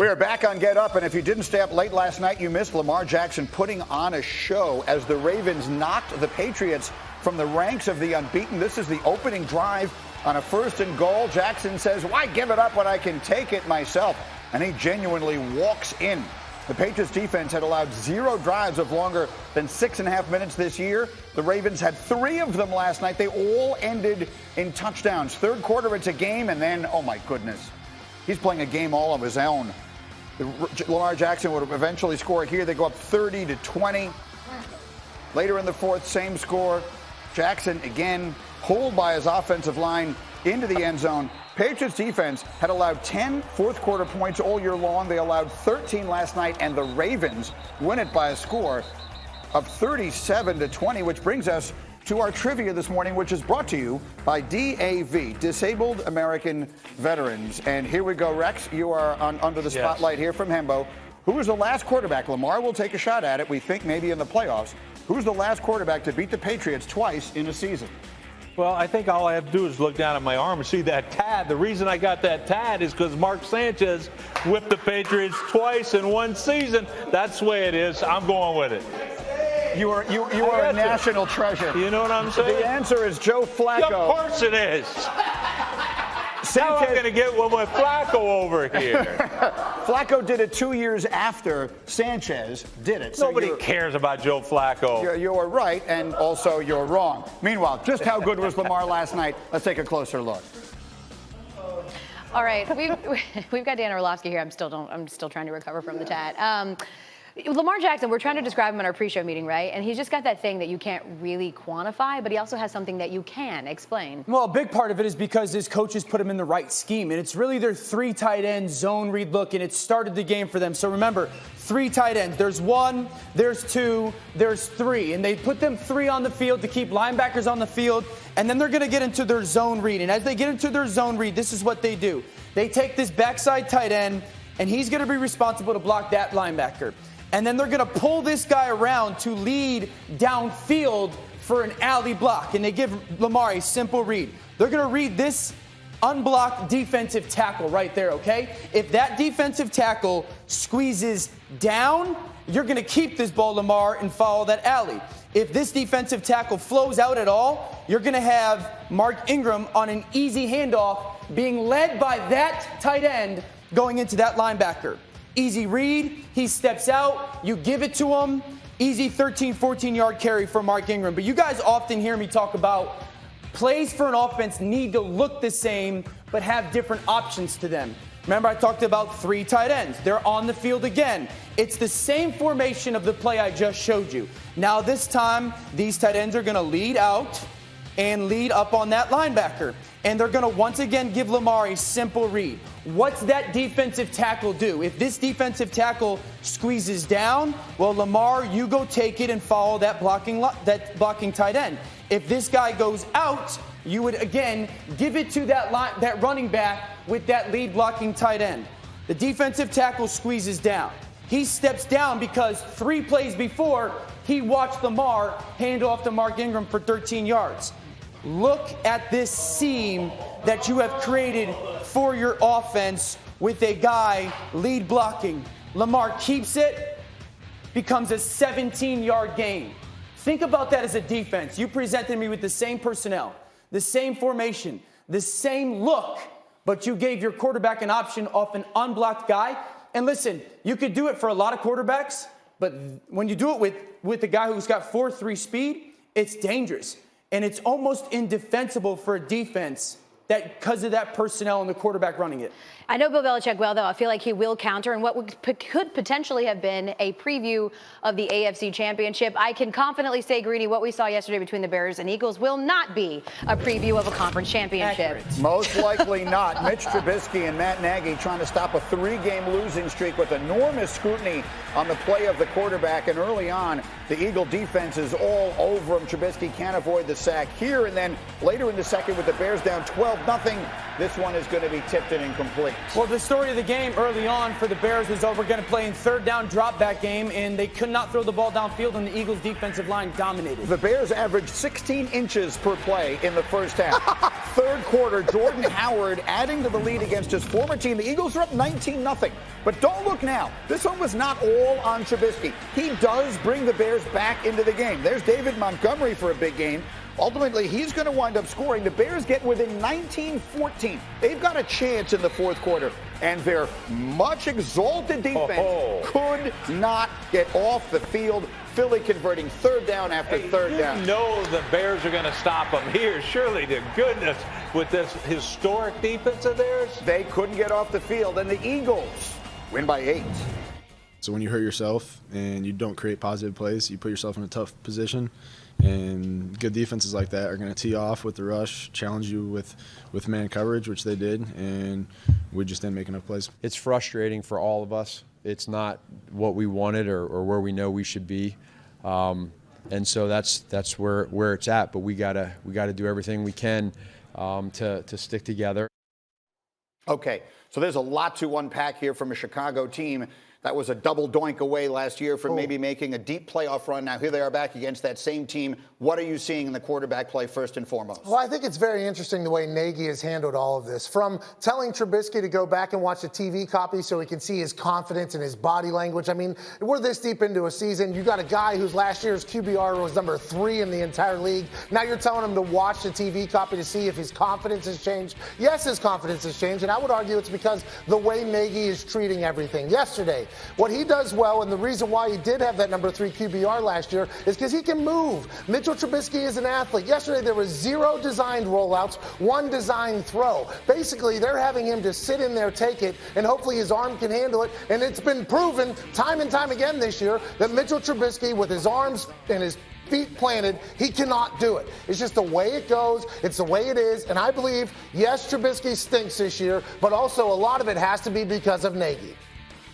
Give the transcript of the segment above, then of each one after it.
We are back on Get Up, and if you didn't stay up late last night, you missed Lamar Jackson putting on a show as the Ravens knocked the Patriots from the ranks of the unbeaten. This is the opening drive on a 1st and goal. Jackson says, "Why give it up when I can take it myself?" And he genuinely walks in. The Patriots defense had allowed 0 drives of longer than 6.5 minutes this year. The Ravens had 3 of them last night. They all ended in touchdowns. Third quarter, it's a game, and then, oh my goodness, he's playing a game all of his own. Lamar Jackson would eventually score here. They go up 30-20. Later in the fourth, same score. Jackson again pulled by his offensive line into the end zone. Patriots defense had allowed 10 fourth quarter points all year long. They allowed 13 last night, and the Ravens win it by a score of 37-20, which brings us to our trivia this morning, which is brought to you by DAV, Disabled American Veterans. And here we go, Rex. You are under the spotlight here from Hembo. Who was the last quarterback? Lamar will take a shot at it. We think maybe in the playoffs. Who's the last quarterback to beat the Patriots twice in a season? Well, I think all I have to do is look down at my arm and see that tad. The reason I got that tad is because Mark Sanchez whipped the Patriots twice in one season. That's the way it is. I'm going with it. You are a national treasure. You know what I'm saying? The answer is Joe Flacco. Of course it is. Now I'm going to get one with Flacco over here. Flacco did it 2 years after Sanchez did it. So Nobody cares about Joe Flacco. You're right, and also you're wrong. Meanwhile, just how good was Lamar last night? Let's take a closer look. All right, we've got Dan Orlovsky here. I'm still trying to recover from the tat. Lamar Jackson, we're trying to describe him in our pre-show meeting, right? And he's just got that thing that you can't really quantify, but he also has something that you can explain. Well, a big part of it is because his coaches put him in the right scheme, and it's really their 3 tight end zone read look, and it started the game for them. So remember, 3 tight ends. There's 1, there's 2, there's 3, and they put them 3 on the field to keep linebackers on the field, and then they're going to get into their zone read. And as they get into their zone read, this is what they do. They take this backside tight end, and he's going to be responsible to block that linebacker. And then they're going to pull this guy around to lead downfield for an alley block. And they give Lamar a simple read. They're going to read this unblocked defensive tackle right there, okay? If that defensive tackle squeezes down, you're going to keep this ball, Lamar, and follow that alley. If this defensive tackle flows out at all, you're going to have Mark Ingram on an easy handoff being led by that tight end going into that linebacker. Easy read, he steps out, you give it to him, easy 13, 14-yard carry for Mark Ingram. But you guys often hear me talk about plays for an offense need to look the same but have different options to them. Remember, I talked about 3 tight ends. They're on the field again. It's the same formation of the play I just showed you. Now this time, these tight ends are going to lead out and lead up on that linebacker. And they're going to once again give Lamar a simple read. What's that defensive tackle do? If this defensive tackle squeezes down, well, Lamar, you go take it and follow that blocking tight end. If this guy goes out, you would again give it to that running back with that lead blocking tight end. The defensive tackle squeezes down. He steps down because 3 plays before, he watched Lamar hand off to Mark Ingram for 13 yards. Look at this seam that you have created for your offense with a guy lead blocking. Lamar keeps it, becomes a 17-yard gain. Think about that as a defense. You presented me with the same personnel, the same formation, the same look, but you gave your quarterback an option off an unblocked guy. And listen, you could do it for a lot of quarterbacks, but when you do it with a guy who's got 4.3 speed, it's dangerous. And it's almost indefensible for a defense that because of that personnel and the quarterback running it. I know Bill Belichick well, though. I feel like he will counter in what could potentially have been a preview of the AFC Championship. I can confidently say, Greeny, what we saw yesterday between the Bears and Eagles will not be a preview of a conference championship. Accurate. Most likely not. Mitch Trubisky and Matt Nagy trying to stop a 3-game losing streak with enormous scrutiny on the play of the quarterback. And early on, the Eagle defense is all over him. Trubisky can't avoid the sack here. And then later in the second with the Bears down 12, 12-0. This one is going to be tipped and incomplete. Well, the story of the game early on for the Bears was, we're going to play in third down drop back game, and they could not throw the ball downfield, and the Eagles defensive line dominated. The Bears averaged 16 inches per play in the first half. Third quarter, Jordan Howard adding to the lead against his former team. The Eagles are up 19-0. But don't look now. This one was not all on Trubisky. He does bring the Bears back into the game. There's David Montgomery for a big game. Ultimately, he's going to wind up scoring. The Bears get within 19-14. They've got a chance in the fourth quarter, and their much exalted defense could not get off the field. Philly converting third down after third down. You know the Bears are going to stop them here. Surely to goodness, with this historic defense of theirs. They couldn't get off the field, and the Eagles win by 8. So when you hurt yourself and you don't create positive plays, you put yourself in a tough position. And good defenses like that are going to tee off with the rush, challenge you with man coverage, which they did, and we just didn't make enough plays. It's frustrating for all of us. It's not what we wanted or where we know we should be, and so that's where it's at. But we gotta do everything we can to stick together. Okay, so there's a lot to unpack here from a Chicago team that was a double doink away last year from maybe making a deep playoff run. Now here they are back against that same team. What are you seeing in the quarterback play first and foremost? Well, I think it's very interesting the way Nagy has handled all of this. From telling Trubisky to go back and watch the TV copy so he can see his confidence and his body language. I mean, we're this deep into a season. You got a guy whose last year's QBR was number 3 in the entire league. Now you're telling him to watch the TV copy to see if his confidence has changed. Yes, his confidence has changed, and I would argue it's because the way Nagy is treating everything. Yesterday, what he does well, and the reason why he did have that number 3 QBR last year, is because he can move. Mitchell Trubisky is an athlete. Yesterday, there was 0 designed rollouts, 1 designed throw. Basically, they're having him just sit in there, take it, and hopefully his arm can handle it. And it's been proven time and time again this year that Mitchell Trubisky, with his arms and his feet planted, he cannot do it. It's just the way it goes. It's the way it is. And I believe, yes, Trubisky stinks this year, but also a lot of it has to be because of Nagy.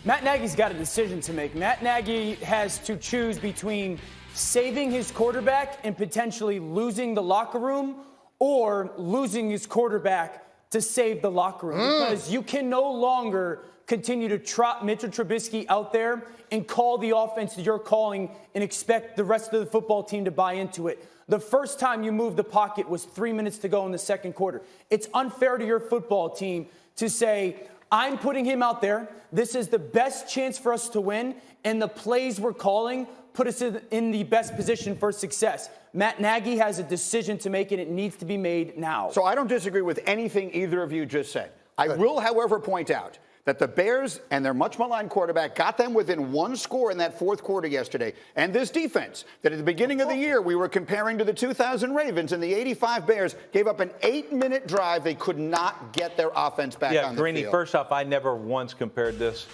Matt Nagy's got a decision to make. Matt Nagy has to choose between saving his quarterback and potentially losing the locker room, or losing his quarterback to save the locker room. Because you can no longer continue to trot Mitchell Trubisky out there and call the offense that you're calling and expect the rest of the football team to buy into it. The first time you moved the pocket was 3 minutes to go in the second quarter. It's unfair to your football team to say, I'm putting him out there. This is the best chance for us to win, and the plays we're calling put us in the best position for success. Matt Nagy has a decision to make, and it needs to be made now. So I don't disagree with anything either of you just said. I will, however, point out that the Bears and their much maligned quarterback got them within 1 score in that fourth quarter yesterday. And this defense that at the beginning of the year we were comparing to the 2000 Ravens and the 85 Bears gave up an 8-minute drive. They could not get their offense back on the Greeny, field. first off, I never once compared this,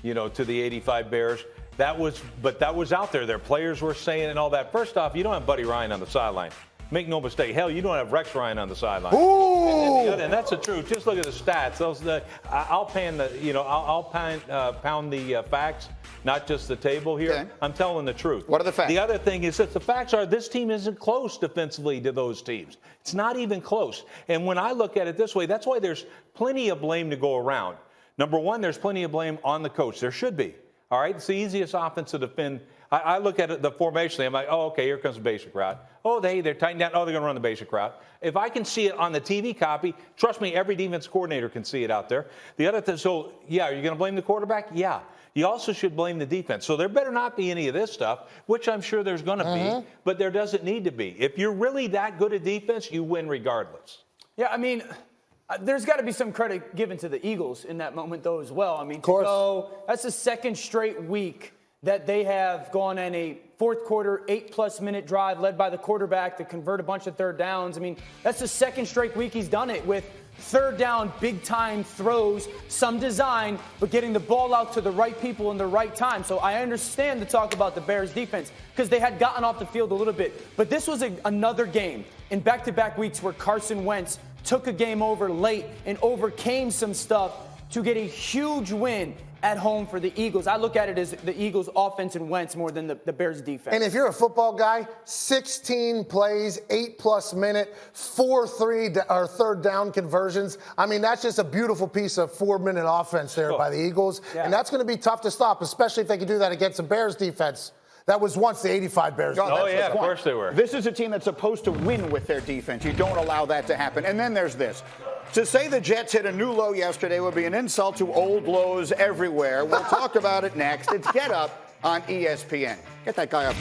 to the 85 Bears. That was out there. Their players were saying and all that. First off, you don't have Buddy Ryan on the sideline. Make no mistake. Hell, you don't have Rex Ryan on the sideline. And that's the truth. Just look at the stats. I'll pound the facts, not just the table here. Okay. I'm telling the truth. What are the facts? The other thing is that the facts are this team isn't close defensively to those teams. It's not even close. And when I look at it this way, that's why there's plenty of blame to go around. Number one, there's plenty of blame on the coach. There should be. All right? It's the easiest offense to defend. I look at it, the formation. I'm like, oh, okay, here comes the basic route. Oh, they're tightening down. Oh, they're going to run the basic route. If I can see it on the TV copy, trust me, every defense coordinator can see it out there. The other thing, so, yeah, are you going to blame the quarterback? Yeah. You also should blame the defense. So there better not be any of this stuff, which I'm sure there's going to be, but there doesn't need to be. If you're really that good at defense, you win regardless. Yeah, I mean, there's got to be some credit given to the Eagles in that moment, though, as well. I mean, of course. So that's the second straight week that they have gone on a fourth quarter, 8+ minute drive led by the quarterback to convert a bunch of third downs. I mean, that's the second straight week he's done it with third down, big time throws, some design, but getting the ball out to the right people in the right time. So I understand the talk about the Bears defense because they had gotten off the field a little bit. But this was another game in back-to-back weeks where Carson Wentz took a game over late and overcame some stuff to get a huge win at home for the Eagles. I look at it as the Eagles' offense and Wentz more than the Bears' defense. And if you're a football guy, 16 plays, 8+ minute, 4 third down conversions. I mean, that's just a beautiful piece of 4-minute offense there by the Eagles. Yeah. And that's going to be tough to stop, especially if they can do that against the Bears defense. That was once the 85 Bears. Oh, yeah, of course they were. This is a team that's supposed to win with their defense. You don't allow that to happen. And then there's this. To say the Jets hit a new low yesterday would be an insult to old lows everywhere. We'll talk about it next. It's Get Up on ESPN. Get that guy up.